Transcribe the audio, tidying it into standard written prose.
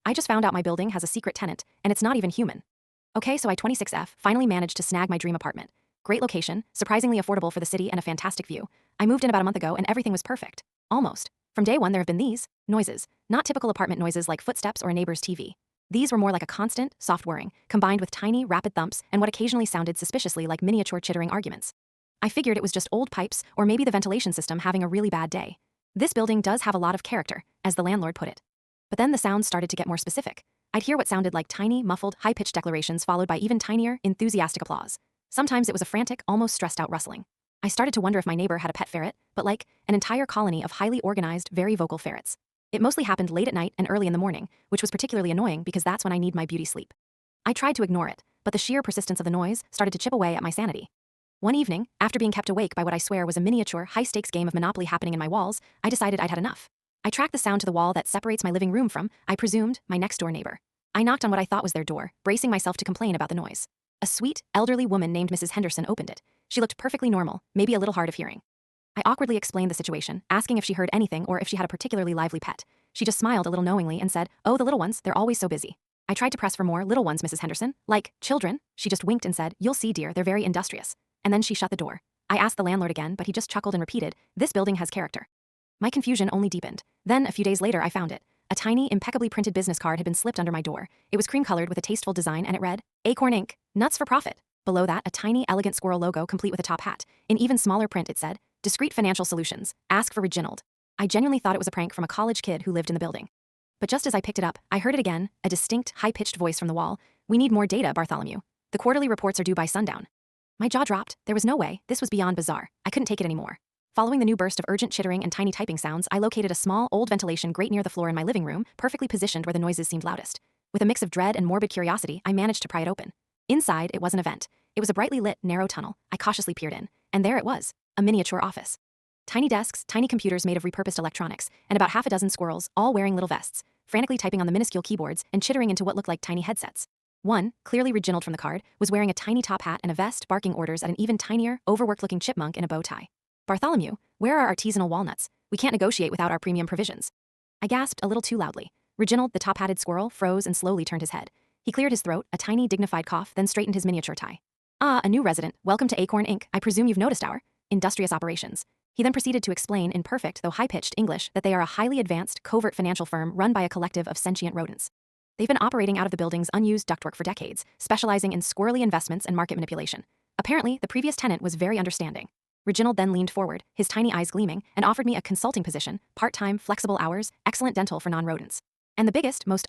I just found out my building has a secret tenant, and it's not even human. Okay, so I 26F finally managed to snag my dream apartment. Great location, surprisingly affordable for the city, and a fantastic view. I moved in about a month ago and everything was perfect. Almost. From day one there have been these noises, not typical apartment noises like footsteps or a neighbor's TV. These were more like a constant, soft whirring, combined with tiny, rapid thumps and what occasionally sounded suspiciously like miniature chittering arguments. I figured it was just old pipes or maybe the ventilation system having a really bad day. This building does have a lot of character, as the landlord put it. But then the sounds started to get more specific. I'd hear what sounded like tiny, muffled, high-pitched declarations followed by even tinier, enthusiastic applause. Sometimes it was a frantic, almost stressed-out rustling. I started to wonder if my neighbor had a pet ferret, but like, an entire colony of highly organized, very vocal ferrets. It mostly happened late at night and early in the morning, which was particularly annoying because that's when I need my beauty sleep. I tried to ignore it, but the sheer persistence of the noise started to chip away at my sanity. One evening, after being kept awake by what I swear was a miniature, high-stakes game of Monopoly happening in my walls, I decided I'd had enough. I tracked the sound to the wall that separates my living room from, I presumed, my next-door neighbor. I knocked on what I thought was their door, bracing myself to complain about the noise. A sweet, elderly woman named Mrs. Henderson opened it. She looked perfectly normal, maybe a little hard of hearing. I awkwardly explained the situation, asking if she heard anything or if she had a particularly lively pet. She just smiled a little knowingly and said, "Oh, the little ones, they're always so busy." I tried to press for more. "Little ones, Mrs. Henderson? Like, children?" She just winked and said, "You'll see, dear, they're very industrious." And then she shut the door. I asked the landlord again, but he just chuckled and repeated, "This building has character." My confusion only deepened. Then, a few days later, I found it. A tiny, impeccably printed business card had been slipped under my door. It was cream-colored with a tasteful design, and it read, Acorn Inc., Nuts for Profit. Below that, a tiny, elegant squirrel logo complete with a top hat. In even smaller print, it said, Discreet Financial Solutions. Ask for Reginald. I genuinely thought it was a prank from a college kid who lived in the building. But just as I picked it up, I heard it again, a distinct, high-pitched voice from the wall. "We need more data, Bartholomew. The quarterly reports are due by sundown." My jaw dropped. There was no way. This was beyond bizarre. I couldn't take it anymore. Following the new burst of urgent chittering and tiny typing sounds, I located a small, old ventilation grate near the floor in my living room, perfectly positioned where the noises seemed loudest. With a mix of dread and morbid curiosity, I managed to pry it open. Inside, it wasn't a vent. It was a brightly lit, narrow tunnel. I cautiously peered in, and there it was, a miniature office. Tiny desks, tiny computers made of repurposed electronics, and about half a dozen squirrels, all wearing little vests, frantically typing on the minuscule keyboards and chittering into what looked like tiny headsets. One, clearly Reginald from the card, was wearing a tiny top hat and a vest, barking orders at an even tinier, overworked-looking chipmunk in a bow tie. "Bartholomew, where are artisanal walnuts? We can't negotiate without our premium provisions." I gasped a little too loudly. Reginald, the top-hatted squirrel, froze and slowly turned his head. He cleared his throat, a tiny, dignified cough, then straightened his miniature tie. "Ah, a new resident. Welcome to Acorn Inc. I presume you've noticed our industrious operations." He then proceeded to explain in perfect, though high-pitched, English that they are a highly advanced, covert financial firm run by a collective of sentient rodents. They've been operating out of the building's unused ductwork for decades, specializing in squirrely investments and market manipulation. Apparently, the previous tenant was very understanding. Reginald then leaned forward, his tiny eyes gleaming, and offered me a consulting position, part-time, flexible hours, excellent dental for non-rodents. And the biggest, most